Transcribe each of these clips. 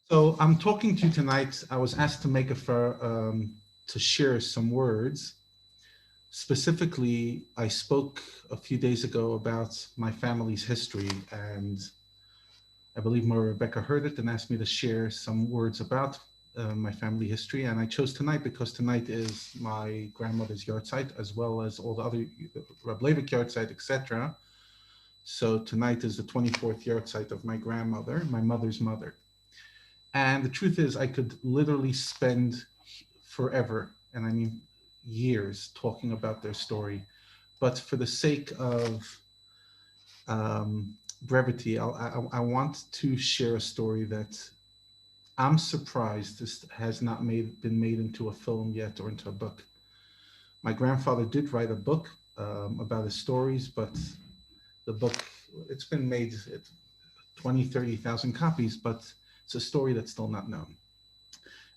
So I'm talking to you tonight. I was asked to to share some words. Specifically, I spoke a few days ago about my family's history, and I believe Mara Rebecca heard it and asked me to share some words about my family history. And I chose tonight because tonight is my grandmother's yahrzeit, as well as all the other Reb Leivik yahrzeit, etc. So tonight is the 24th yahrzeit of my grandmother, my mother's mother. And the truth is, I could literally spend forever, and I mean years, talking about their story. But for the sake of brevity, I want to share a story that I'm surprised this has not been made into a film yet or into a book. My grandfather did write a book about his stories, but the book, it's been made 20, 30,000 copies, but it's a story that's still not known.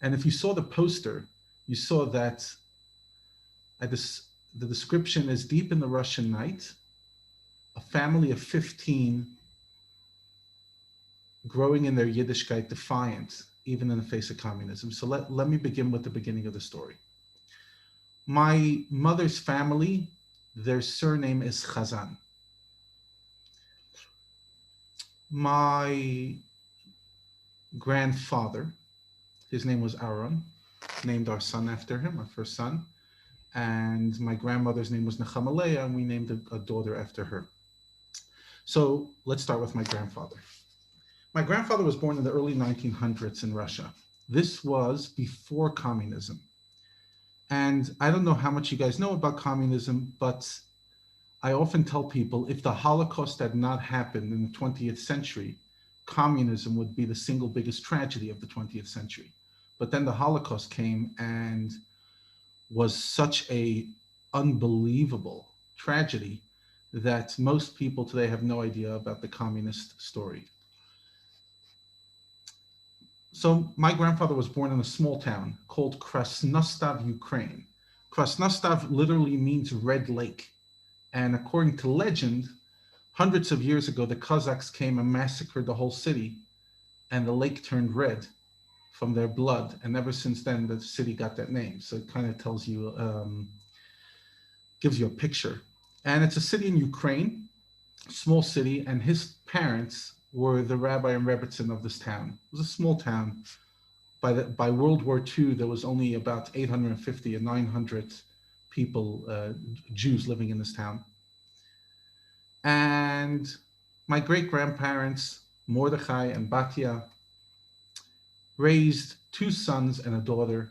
And if you saw the poster, you saw that the description is deep in the Russian night, a family of 15 growing in their Yiddishkeit, defiant, even in the face of communism. So let me begin with the beginning of the story. My mother's family, their surname is Chazan. My grandfather, his name was Aaron, named our son after him, our first son. And my grandmother's name was Nechamaleah, and we named a daughter after her. So let's start with my grandfather. My grandfather was born in the early 1900s in Russia. This was before communism. And I don't know how much you guys know about communism, but I often tell people if the Holocaust had not happened in the 20th century, communism would be the single biggest tragedy of the 20th century. But then the Holocaust came and was such a unbelievable tragedy that most people today have no idea about the communist story. So my grandfather was born in a small town called Krasnostav, Ukraine. Krasnostav literally means red lake. And according to legend, hundreds of years ago, the Cossacks came and massacred the whole city, and the lake turned red from their blood. And ever since then, the city got that name. So it kind of tells you, gives you a picture. And it's a city in Ukraine, small city, and his parents were the rabbi and rebbitzin of this town. It was a small town. By World War II, there was only about 850 or 900 people, Jews living in this town. And my great grandparents, Mordechai and Batya, raised two sons and a daughter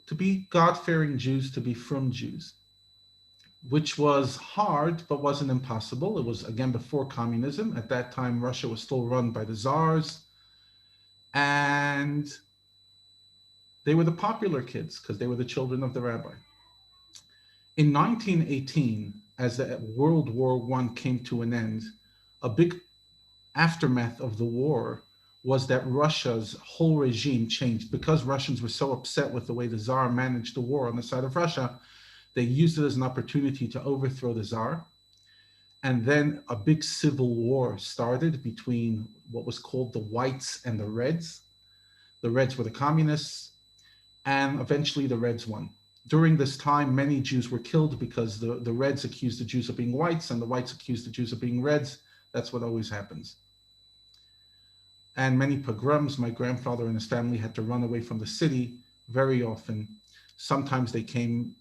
to be God-fearing Jews, to be frum Jews, which was hard but wasn't impossible. It was, again, before communism. At that time, Russia was still run by the czars. And they were the popular kids because they were the children of the rabbi. In 1918, as the World War I came to an end, a big aftermath of the war was that Russia's whole regime changed. Because Russians were so upset with the way the Tsar managed the war on the side of Russia, they used it as an opportunity to overthrow the Tsar. And then a big civil war started between what was called the Whites and the Reds. The Reds were the communists, and eventually the Reds won. During this time, many Jews were killed because the Reds accused the Jews of being whites and the whites accused the Jews of being Reds. That's what always happens. And many pogroms. My grandfather and his family had to run away from the city very often. Sometimes they came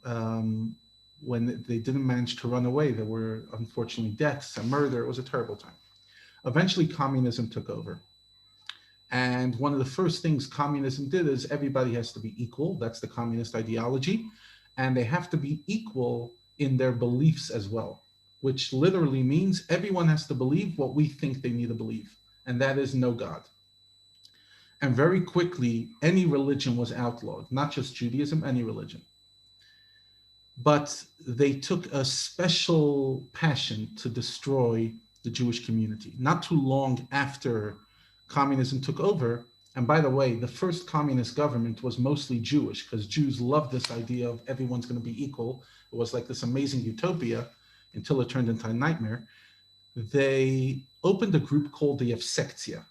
when they didn't manage to run away. There were unfortunately deaths and murder. It was a terrible time. Eventually, communism took over. And one of the first things communism did is everybody has to be equal. That's the communist ideology. And they have to be equal in their beliefs as well, which literally means everyone has to believe what we think they need to believe. And that is no God. And very quickly, any religion was outlawed, not just Judaism, any religion. But they took a special passion to destroy the Jewish community. Not too long after communism took over, and by the way, the first communist government was mostly Jewish because Jews loved this idea of everyone's going to be equal. It was like this amazing utopia until it turned into a nightmare. They opened a group called the Yevsektia.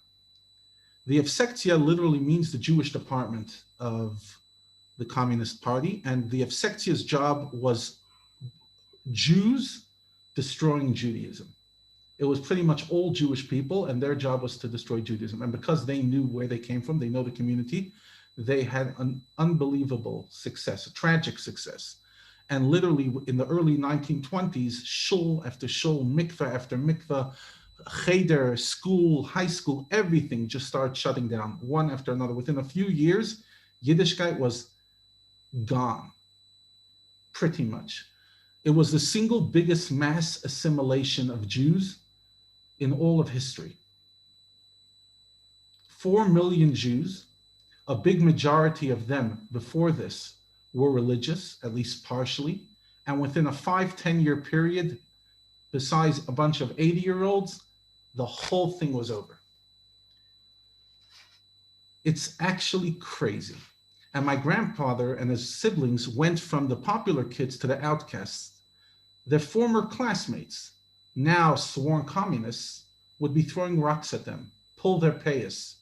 The Evsektia literally means the Jewish department of the Communist Party, and the Evsektia's job was Jews destroying Judaism. It was pretty much all Jewish people, and their job was to destroy Judaism. And because they knew where they came from, they know the community, they had an unbelievable success, a tragic success. And literally in the early 1920s, shul after shul, mikveh after mikveh, cheder, school, high school, everything just started shutting down one after another. Within a few years, Yiddishkeit was gone, pretty much. It was the single biggest mass assimilation of Jews in all of history. 4 million Jews, a big majority of them before this were religious, at least partially. And within a 5-10 year period, besides a bunch of 80-year-olds, the whole thing was over. It's actually crazy. And my grandfather and his siblings went from the popular kids to the outcasts. Their former classmates, now sworn communists, would be throwing rocks at them, pull their payas,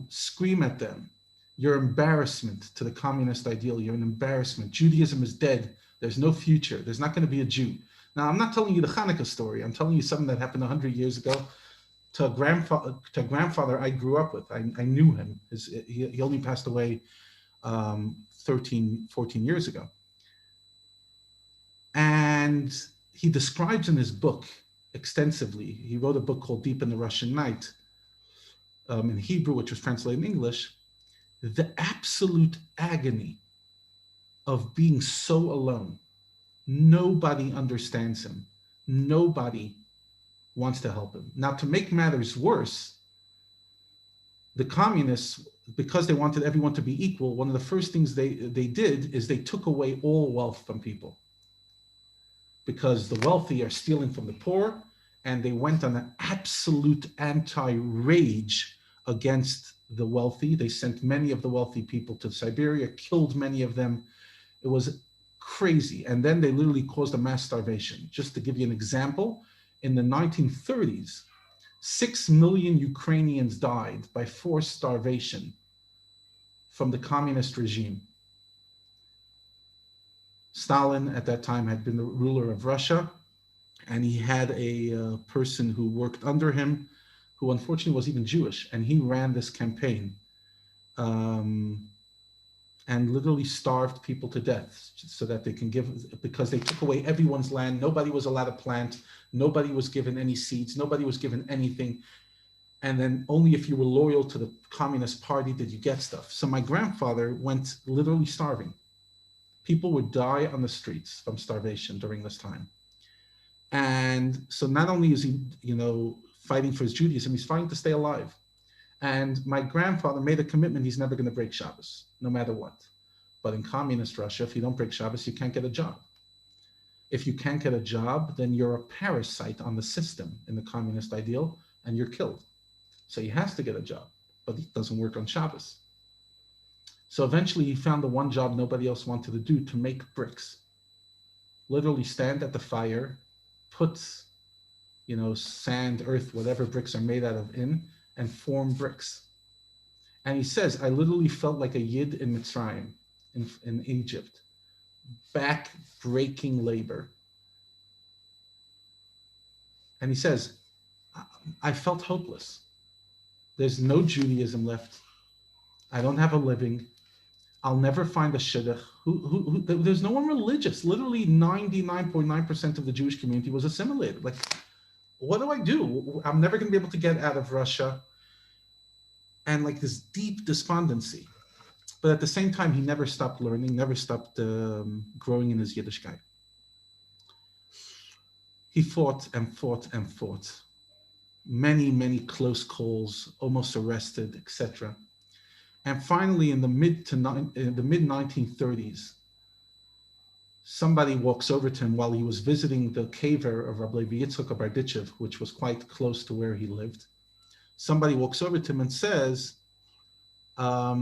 scream at them. You're embarrassment to the communist ideal. You're an embarrassment. Judaism is dead. There's no future. There's not going to be a Jew. Now, I'm not telling you the Hanukkah story. I'm telling you something that happened 100 years ago to a grandfather I grew up with. I knew him. He only passed away 13, 14 years ago. And he describes in his book extensively. He wrote a book called Deep in the Russian Night in Hebrew, which was translated in English, the absolute agony of being so alone. Nobody understands him. Nobody wants to help him. Now, to make matters worse, the communists, because they wanted everyone to be equal, one of the first things they did is they took away all wealth from people. Because the wealthy are stealing from the poor, and they went on an absolute anti-rage against the wealthy. They sent many of the wealthy people to Siberia, killed many of them. It was crazy. And then they literally caused a mass starvation. Just to give you an example, in the 1930s, 6 million Ukrainians died by forced starvation from the communist regime. Stalin at that time had been the ruler of Russia, and he had a person who worked under him who unfortunately was even Jewish, and he ran this campaign and literally starved people to death so that they can give, because they took away everyone's land. Nobody was allowed to plant. Nobody was given any seeds. Nobody was given anything. And then only if you were loyal to the Communist Party did you get stuff. So my grandfather went literally starving. People would die on the streets from starvation during this time. And so not only is he, fighting for his Judaism, he's fighting to stay alive. And my grandfather made a commitment he's never going to break Shabbos, no matter what. But in communist Russia, if you don't break Shabbos, you can't get a job. If you can't get a job, then you're a parasite on the system in the communist ideal, and you're killed. So he has to get a job, but he doesn't work on Shabbos. So eventually he found the one job nobody else wanted to do, to make bricks. Literally stand at the fire, put, sand, earth, whatever bricks are made out of in, and form bricks. And he says, I literally felt like a Yid in Mitzrayim, in Egypt, back-breaking labor. And he says, I felt hopeless. There's no Judaism left. I don't have a living. I'll never find a shidduch. There's no one religious. Literally 99.9% of the Jewish community was assimilated. Like, what do I do? I'm never going to be able to get out of Russia. And like this deep despondency. But at the same time, he never stopped learning, never stopped growing in his Yiddishkeit. He fought and fought and fought. Many, many close calls, almost arrested, etc. And finally, in the mid 1930s, somebody walks over to him while he was visiting the caver of Rabbi Levi Yitzchak of Berditchev, which was quite close to where he lived. Somebody walks over to him and says, I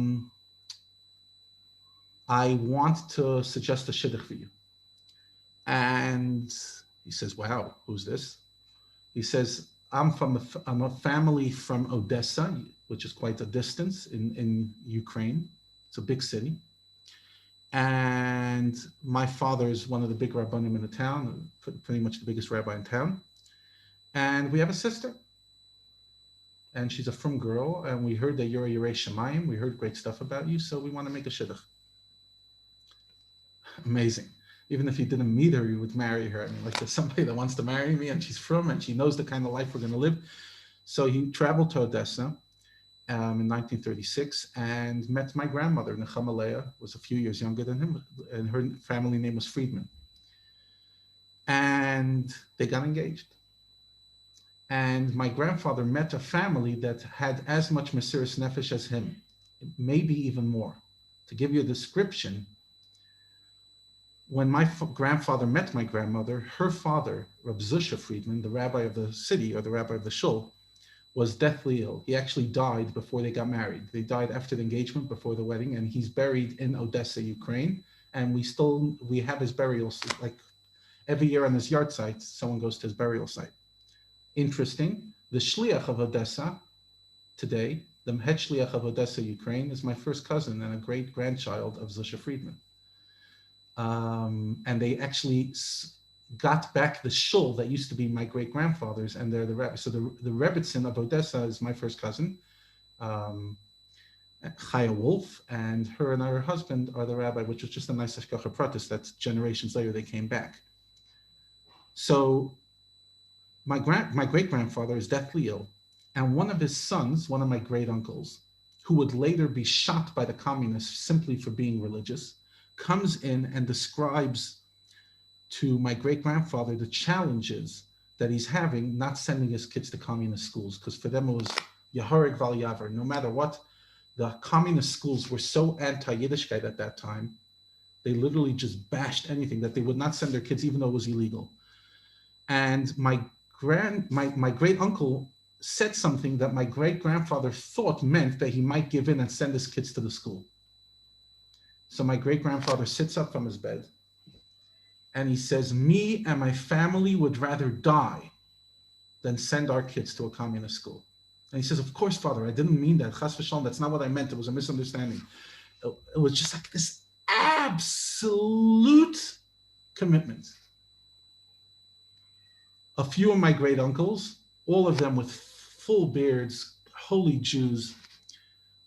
want to suggest a shidduch for you. And he says, wow, who's this? He says, I'm a family from Odessa, which is quite a distance in Ukraine. It's a big city. And my father is one of the big rabbanim in the town, pretty much the biggest rabbi in town. And we have a sister, and she's a frum girl. And we heard that you're a Yerei Shemayim. We heard great stuff about you, so we want to make a shidduch. Amazing. Even if you didn't meet her, you would marry her. I mean, like there's somebody that wants to marry me, and she's frum, and she knows the kind of life we're going to live. So he traveled to Odessa in 1936 and met my grandmother, Nechama Leah, was a few years younger than him, and her family name was Friedman. And they got engaged. And my grandfather met a family that had as much Mesiras Nefesh as him, maybe even more. To give you a description, when my grandfather met my grandmother, her father, Reb Zusha Friedman, the rabbi of the city or the rabbi of the shul, was deathly ill. He actually died before they got married. They died after the engagement, before the wedding, and he's buried in Odessa, Ukraine. And we have his burial, like every year on his yard site, someone goes to his burial site. Interesting, the shliach of Odessa today, the head shliach of Odessa, Ukraine, is my first cousin and a great grandchild of Zusha Friedman. And they actually got back the shul that used to be my great grandfather's, and they're the rabbi. So the Rebbitzin of Odessa is my first cousin, Chaya Wolf, and her husband are the rabbi, which was just a nice hashgacha pratis. That's generations later they came back. So my great grandfather is deathly ill, and one of his sons, one of my great uncles, who would later be shot by the communists simply for being religious, comes in and describes to my great grandfather the challenges that he's having not sending his kids to communist schools, because for them it was Yahareg Val Yavar. No matter what, the communist schools were so anti-Yiddishkeit at that time, they literally just bashed anything, that they would not send their kids even though it was illegal. And my great uncle said something that my great grandfather thought meant that he might give in and send his kids to the school. So my great grandfather sits up from his bed and he says, me and my family would rather die than send our kids to a communist school. And he says, of course, father, I didn't mean that. Chas v'shalom, that's not what I meant. It was a misunderstanding. It was just like this absolute commitment. A few of my great uncles, all of them with full beards, holy Jews,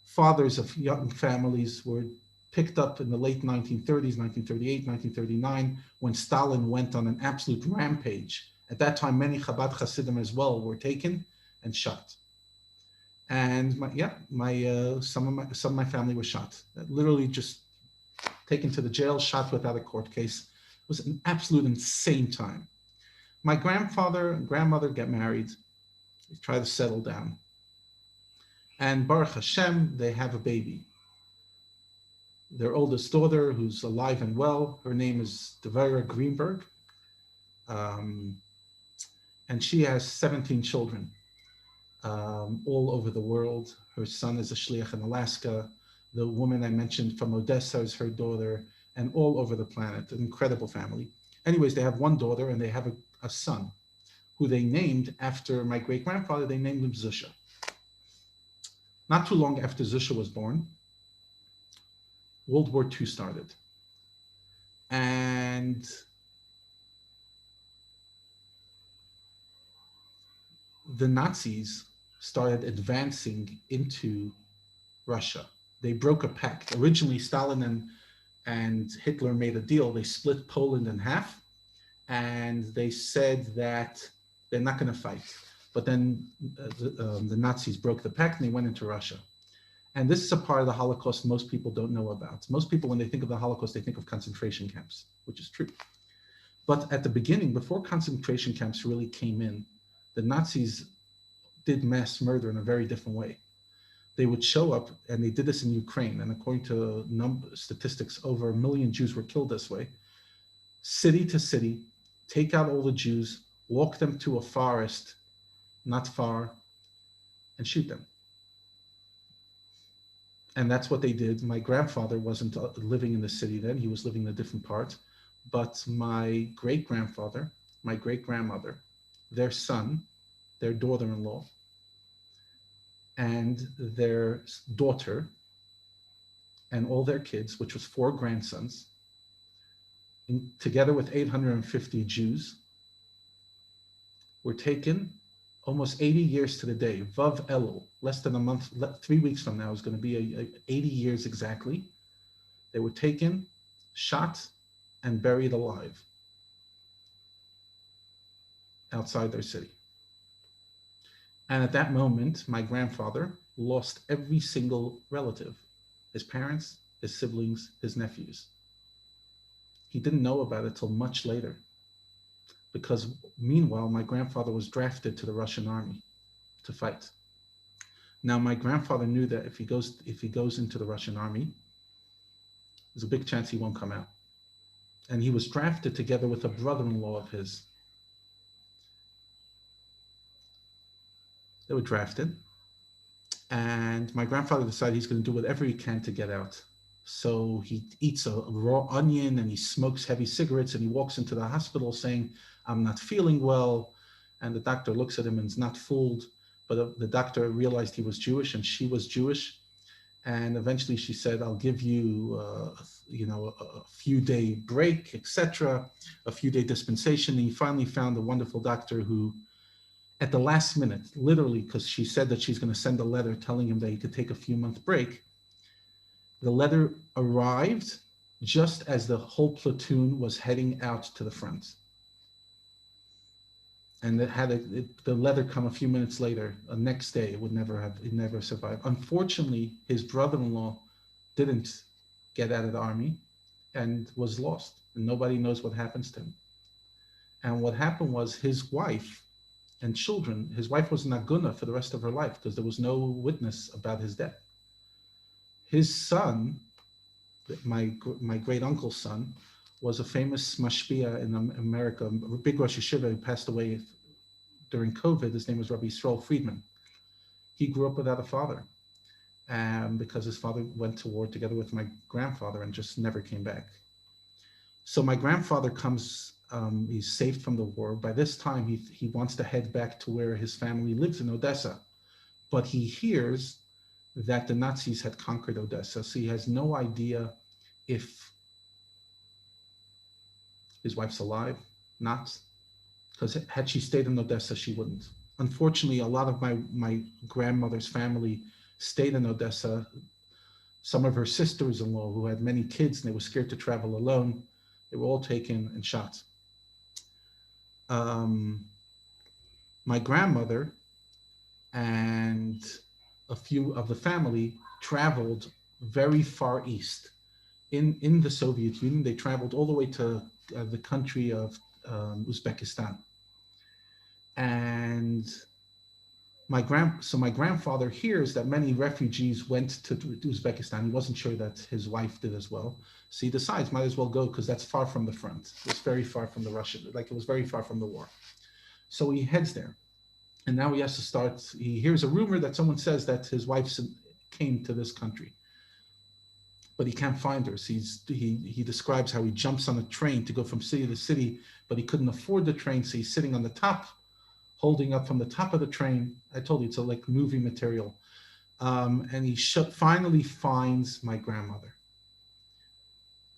fathers of young families, were picked up in the late 1930s, 1938, 1939, when Stalin went on an absolute rampage. At that time, many Chabad Hasidim as well were taken and shot. And some of my family were shot. Literally just taken to the jail, shot without a court case. It was an absolute insane time. My grandfather and grandmother get married. They try to settle down. And Baruch Hashem, they have a baby. Their oldest daughter, who's alive and well, her name is Devera Greenberg. And she has 17 children all over the world. Her son is a shliach in Alaska. The woman I mentioned from Odessa is her daughter, and all over the planet. An incredible family. Anyways, they have one daughter and they have a son who they named after my great-grandfather. They named him Zusha. Not too long after Zusha was born, World War II started. And the Nazis started advancing into Russia. They broke a pact. Originally, Stalin and Hitler made a deal. They split Poland in half, and they said that they're not going to fight. But then the Nazis broke the pact and they went into Russia. And this is a part of the Holocaust most people don't know about. Most people, when they think of the Holocaust, they think of concentration camps, which is true. But at the beginning, before concentration camps really came in, the Nazis did mass murder in a very different way. They would show up, and they did this in Ukraine, and according to statistics, over 1 million Jews were killed this way. City to city, take out all the Jews, walk them to a forest not far, and shoot them. And that's what they did. My grandfather wasn't living in the city then. He was living in a different part. But my great-grandfather, my great-grandmother, their son, their daughter-in-law, and their daughter, and all their kids, which was four grandsons, together with 850 Jews, were taken almost 80 years to the day. Vav Elul, less than a month, 3 weeks from now is going to be 80 years exactly. They were taken, shot, and buried alive outside their city. And at that moment, my grandfather lost every single relative, his parents, his siblings, his nephews. He didn't know about it till much later, because meanwhile, my grandfather was drafted to the Russian army to fight. Now, my grandfather knew that if he goes into the Russian army, there's a big chance he won't come out. And he was drafted together with a brother-in-law of his. They were drafted, and my grandfather decided he's going to do whatever he can to get out. So he eats a raw onion and he smokes heavy cigarettes, and he walks into the hospital saying, "I'm not feeling well." And the doctor looks at him and is not fooled. But the doctor realized he was Jewish and she was Jewish. And eventually she said, "I'll give you, a few day break, etc., a few day dispensation." And he finally found a wonderful doctor who, at the last minute, literally, because she said that she's going to send a letter telling him that he could take a few-month break. The letter arrived just as the whole platoon was heading out to the front. And the letter come a few minutes later, the next day, it never survived. Unfortunately, his brother-in-law didn't get out of the army and was lost. And nobody knows what happens to him. And what happened was his wife and children, his wife was Naguna for the rest of her life because there was no witness about his death. His son, my great uncle's son, was a famous mashpia in America, a big Rosh Yeshiva who passed away during COVID. His name was Rabbi Yisrael Friedman. He grew up without a father, because his father went to war together with my grandfather and just never came back. So my grandfather comes, he's saved from the war. By this time, he wants to head back to where his family lives in Odessa, but he hears that the Nazis had conquered Odessa, so he has no idea if his wife's alive, not, because had she stayed in Odessa, she wouldn't. Unfortunately, a lot of my grandmother's family stayed in Odessa. Some of her sisters-in-law who had many kids and they were scared to travel alone, they were all taken and shot. My grandmother and a few of the family traveled very far east. In the Soviet Union, they traveled all the way to the country of Uzbekistan. And my grandfather hears that many refugees went to Uzbekistan. He wasn't sure that his wife did as well. So he decides, might as well go because that's far from the front. It's very far from the Russian, like it was very far from the war. So he heads there. And now he has to start, he hears a rumor that someone says that his wife came to this country, but he can't find her. So he describes how he jumps on a train to go from city to city, but he couldn't afford the train. So he's sitting on the top, holding up from the top of the train. I told you, it's like movie material. And he finally finds my grandmother,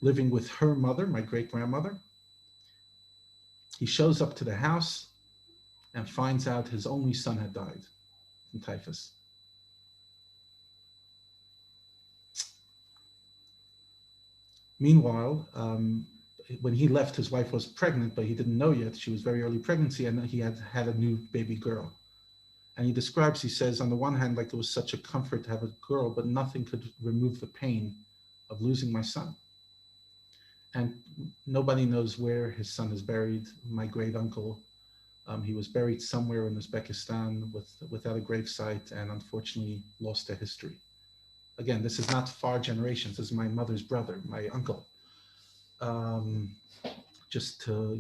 living with her mother, my great grandmother. He shows up to the house and finds out his only son had died from typhus. Meanwhile, when he left, his wife was pregnant, but he didn't know yet. She was very early pregnancy, and he had a new baby girl. And he describes, he says, on the one hand, like it was such a comfort to have a girl, but nothing could remove the pain of losing my son. And nobody knows where his son is buried. My great uncle, he was buried somewhere in Uzbekistan without a gravesite, and unfortunately lost to history. Again, this is not far generations. This is my mother's brother, my uncle. Just to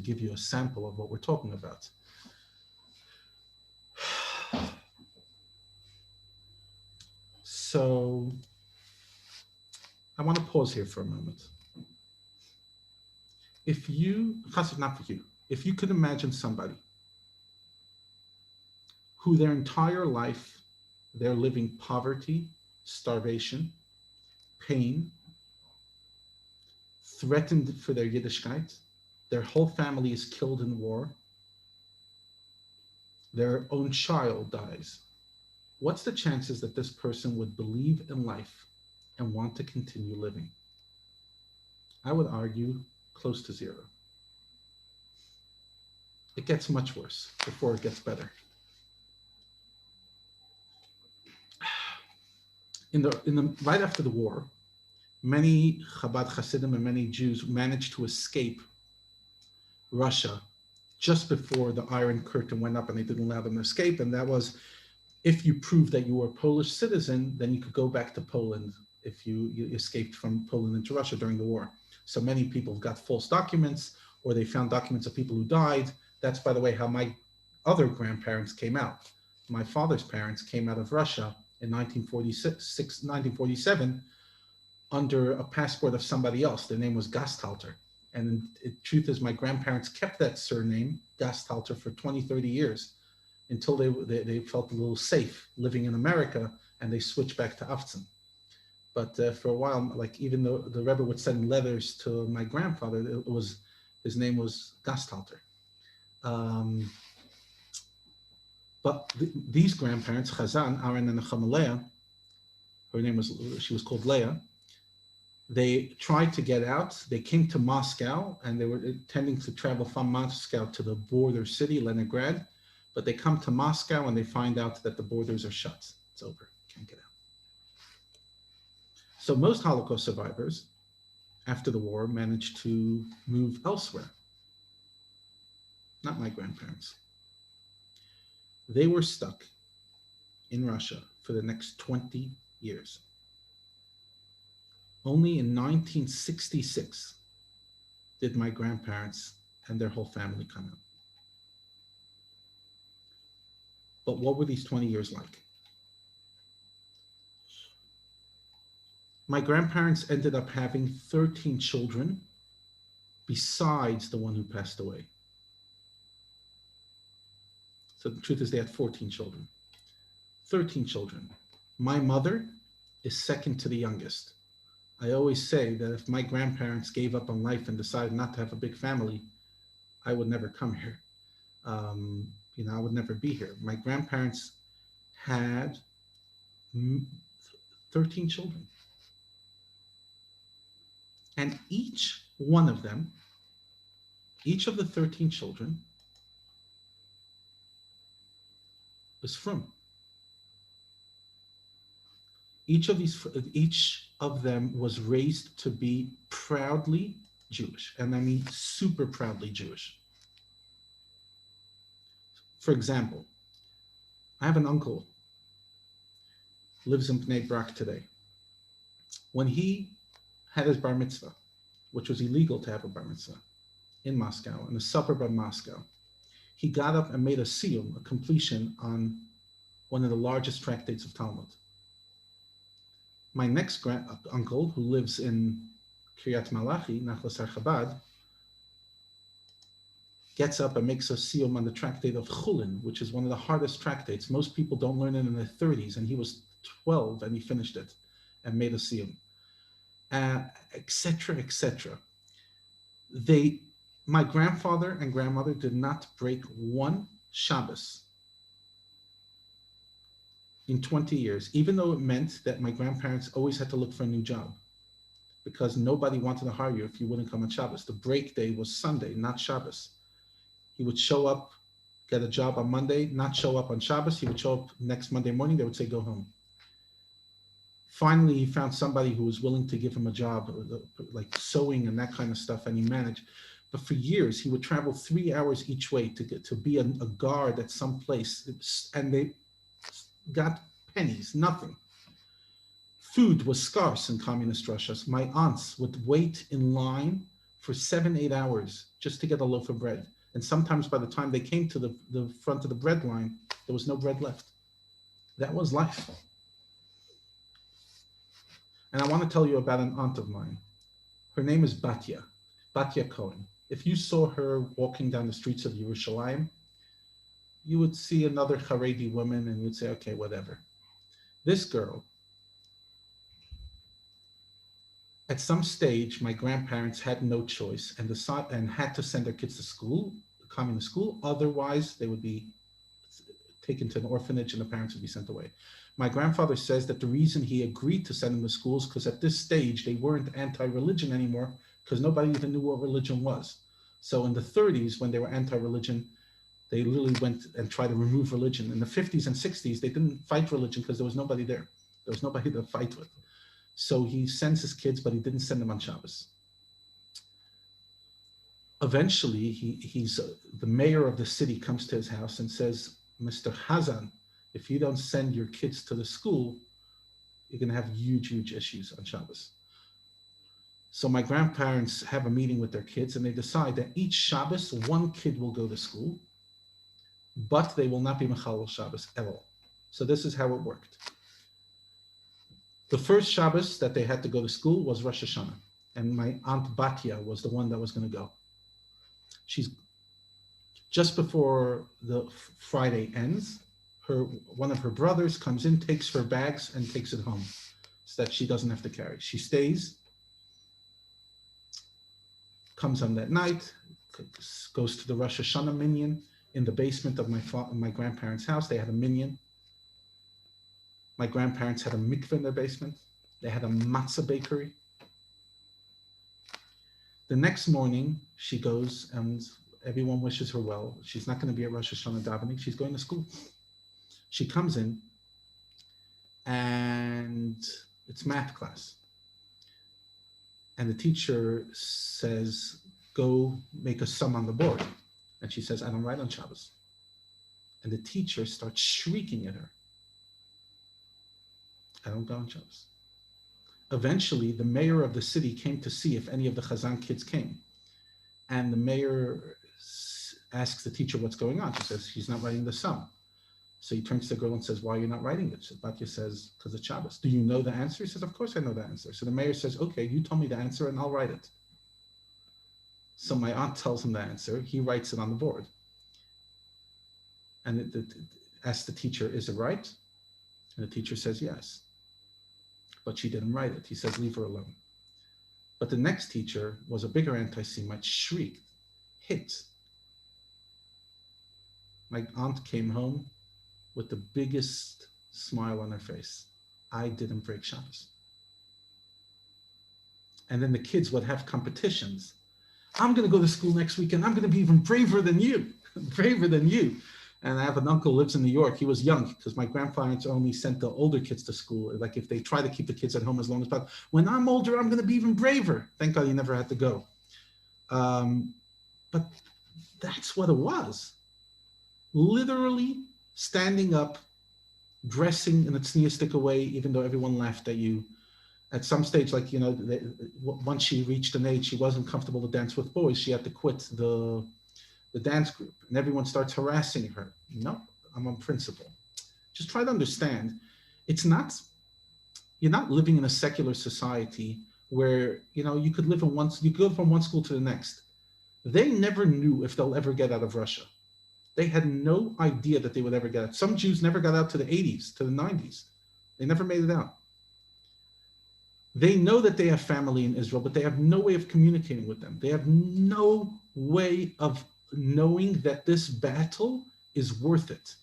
give you a sample of what we're talking about. So I want to pause here for a moment. If you, not for you, if you could imagine somebody who their entire life they're living poverty, starvation, pain, threatened for their Yiddishkeit. Their whole family is killed in war. Their own child dies. What's the chances that this person would believe in life and want to continue living? I would argue close to zero. It gets much worse before it gets better. In the right after the war, many Chabad Hasidim and many Jews managed to escape Russia just before the Iron Curtain went up and they didn't allow them to escape. And that was, if you proved that you were a Polish citizen, then you could go back to Poland if you escaped from Poland into Russia during the war. So many people got false documents, or they found documents of people who died. That's, by the way, how my other grandparents came out. My father's parents came out of Russia in 1947 under a passport of somebody else. Their name was Gasthalter. And the truth is, my grandparents kept that surname, Gasthalter, for 20, 30 years until they felt a little safe living in America, and they switched back to Afton. But for a while, like even though the Rebbe would send letters to my grandfather, his name was Gasthalter. But these grandparents, Chazan, Aaron, and Chamalea, she was called Leah. They tried to get out. They came to Moscow, and they were intending to travel from Moscow to the border city, Leningrad. But they come to Moscow, and they find out that the borders are shut. It's over. Can't get out. So most Holocaust survivors, after the war, managed to move elsewhere. Not my grandparents. They were stuck in Russia for the next 20 years. Only in 1966 did my grandparents and their whole family come out. But what were these 20 years like? My grandparents ended up having 13 children besides the one who passed away. So the truth is they had 14 children. 13 children. My mother is second to the youngest. I always say that if my grandparents gave up on life and decided not to have a big family, I would never come here. I would never be here. My grandparents had 13 children. And each one of them, each of the 13 children, was from. Each of them was raised to be proudly Jewish, and I mean super proudly Jewish. For example, I have an uncle who lives in Bnei Brak today. When he had his bar mitzvah, which was illegal to have a bar mitzvah in Moscow, in a suburb of Moscow, he got up and made a siyum, a completion on one of the largest tractates of Talmud. My next uncle, who lives in Kiryat Malachi, Nachlas Chabad, gets up and makes a siyum on the tractate of Chulin, which is one of the hardest tractates. Most people don't learn it in their 30s, and he was 12 and he finished it and made a siyum, etc., etc. My grandfather and grandmother did not break one Shabbos in 20 years, even though it meant that my grandparents always had to look for a new job because nobody wanted to hire you if you wouldn't come on Shabbos. The break day was Sunday, not Shabbos. He would show up, get a job on Monday, not show up on Shabbos. He would show up next Monday morning. They would say, go home. Finally, he found somebody who was willing to give him a job, like sewing and that kind of stuff, and he managed. But for years, he would travel 3 hours each way to get to be a guard at some place, and they got pennies, nothing. Food was scarce in communist Russia. So my aunts would wait in line for 7-8 hours just to get a loaf of bread. And sometimes by the time they came to the front of the bread line, there was no bread left. That was life. And I want to tell you about an aunt of mine. Her name is Batya Cohen. If you saw her walking down the streets of Yerushalayim, you would see another Haredi woman and you'd say, okay, whatever. This girl, at some stage, my grandparents had no choice and had to send their kids to school, communist school. Otherwise, they would be taken to an orphanage and the parents would be sent away. My grandfather says that the reason he agreed to send them to schools because at this stage they weren't anti-religion anymore because nobody even knew what religion was. So in the 30s, when they were anti-religion, they literally went and tried to remove religion. In the 50s and 60s, they didn't fight religion because there was nobody there. There was nobody to fight with. So he sends his kids, but he didn't send them on Shabbos. Eventually, the mayor of the city comes to his house and says, Mr. Hazan, if you don't send your kids to the school, you're going to have huge, huge issues on Shabbos. So my grandparents have a meeting with their kids and they decide that each Shabbos, one kid will go to school, but they will not be Mechalel Shabbos at all. So this is how it worked. The first Shabbos that they had to go to school was Rosh Hashanah. And my aunt Batya was the one that was going to go. She's just before the Friday ends, one of her brothers comes in, takes her bags, and takes it home so that she doesn't have to carry. She stays, comes home that night, goes to the Rosh Hashanah minyan in the basement of my grandparents' house. They had a minyan. My grandparents had a mikveh in their basement. They had a matzah bakery. The next morning, she goes and everyone wishes her well. She's not going to be at Rosh Hashanah davening. She's going to school. She comes in and it's math class. And the teacher says, go make a sum on the board. And she says, I don't write on Shabbos. And the teacher starts shrieking at her. I don't go on Shabbos. Eventually, the mayor of the city came to see if any of the Chazan kids came. And the mayor asks the teacher what's going on. She says, he's not writing the sum. So he turns to the girl and says, why are you not writing it? Batya says, because it's Shabbos. Do you know the answer? He says, of course I know the answer. So the mayor says, okay, you tell me the answer and I'll write it. So my aunt tells him the answer. He writes it on the board. And it asks the teacher, is it right? And the teacher says, yes. But she didn't write it. He says, leave her alone. But the next teacher was a bigger anti-Semite, shrieked, hit. My aunt came home with the biggest smile on her face. I didn't break Shabbos. And then the kids would have competitions. I'm going to go to school next weekend. I'm going to be even braver than you, braver than you. And I have an uncle who lives in New York. He was young because my grandparents only sent the older kids to school. Like if they try to keep the kids at home as long as possible. When I'm older, I'm going to be even braver. Thank God he never had to go. But that's what it was. Literally standing up, dressing in a tzniistic way, even though everyone laughed at you. At some stage, like, once she reached an age, she wasn't comfortable to dance with boys. She had to quit the dance group, and everyone starts harassing her. No, I'm on principle. Just try to understand, you're not living in a secular society where, you could you could go from one school to the next. They never knew if they'll ever get out of Russia. They had no idea that they would ever get out. Some Jews never got out to the 80s, to the 90s. They never made it out. They know that they have family in Israel, but they have no way of communicating with them. They have no way of knowing that this battle is worth it.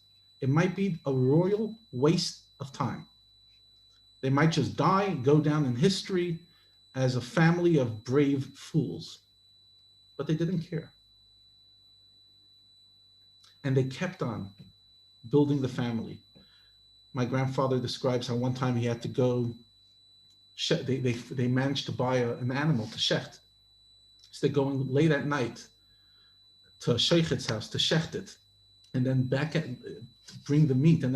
It might be a royal waste of time. They might just die, go down in history as a family of brave fools. But they didn't care. And they kept on building the family. My grandfather describes how one time he had to go, they managed to buy an animal to shecht. So they're going late at night to a sheikh's house to shecht it, and then bring the meat, and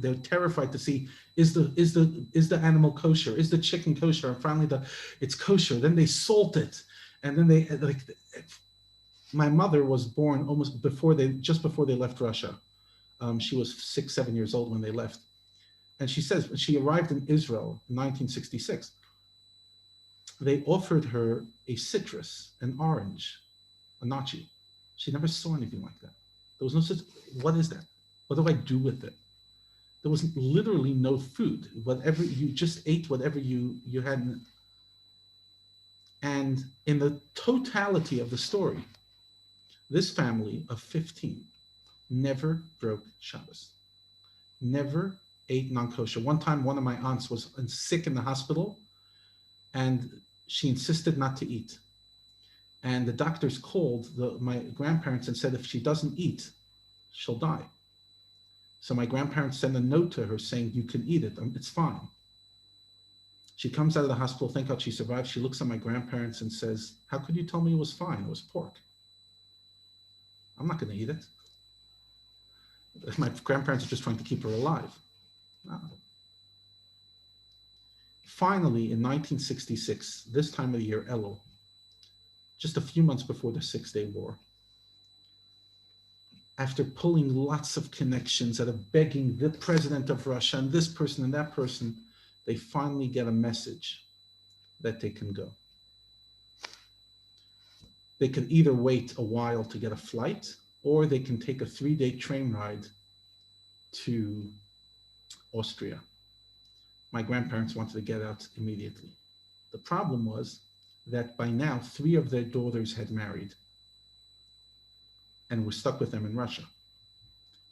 they're terrified to see is the animal kosher, is the chicken kosher, and finally it's kosher. Then they salt it, and then my mother was born just before they left Russia. She was 6-7 years old when they left, and she says when she arrived in Israel in 1966, they offered her a citrus, an orange, a nachi. She never saw anything like that. There was no such, what is that? What do I do with it? There was literally no food. Whatever you just ate, whatever you had. And in the totality of the story, this family of 15 never broke Shabbos, never ate non-kosher. One time, one of my aunts was sick in the hospital, and she insisted not to eat. And the doctors called my grandparents and said, if she doesn't eat, she'll die. So my grandparents sent a note to her saying, you can eat it, it's fine. She comes out of the hospital, thank God she survived. She looks at my grandparents and says, how could you tell me it was fine? It was pork. I'm not going to eat it. My grandparents are just trying to keep her alive. No. Finally, in 1966, this time of the year, Elul, just a few months before the Six-Day War, after pulling lots of connections, out of begging the president of Russia and this person and that person, they finally get a message that they can go. They can either wait a while to get a flight, or they can take a 3-day train ride to Austria. My grandparents wanted to get out immediately. The problem was that by now, 3 of their daughters had married and were stuck with them in Russia.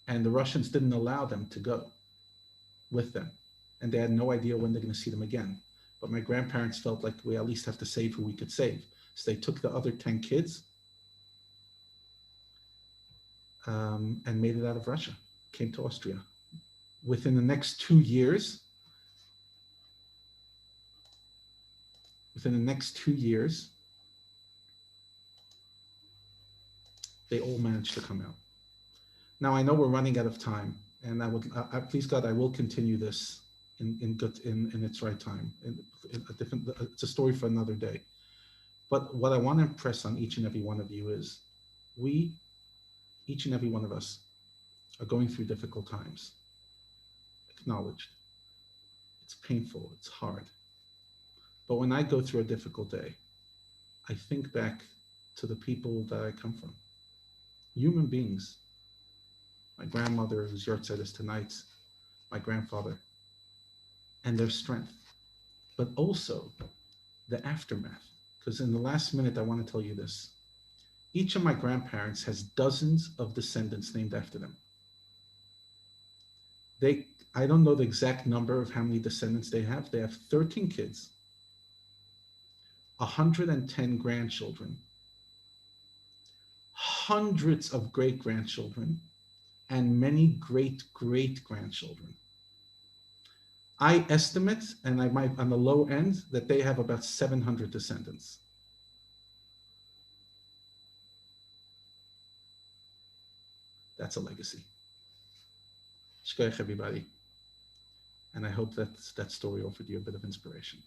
And the Russians didn't allow them to go with them. And they had no idea when they're going to see them again. But my grandparents felt like we at least have to save who we could save. So they took the other 10 kids and made it out of Russia, came to Austria. Within the next 2 years, they all managed to come out. Now I know we're running out of time, and please God, I will continue this in its right time. It's a story for another day. But what I want to impress on each and every one of you is, each and every one of us, are going through difficult times. Acknowledged. It's painful. It's hard. But when I go through a difficult day, I think back to the people that I come from. Human beings. My grandmother, whose yahrzeit is tonight, my grandfather, and their strength. But also the aftermath. Because in the last minute, I want to tell you this. Each of my grandparents has dozens of descendants named after them. I don't know the exact number of how many descendants they have. They have 13 kids, 110 grandchildren, hundreds of great-grandchildren, and many great-great-grandchildren. I estimate, and I might on the low end, that they have about 700 descendants. That's a legacy. Shkoyach, everybody. And I hope that story offered you a bit of inspiration.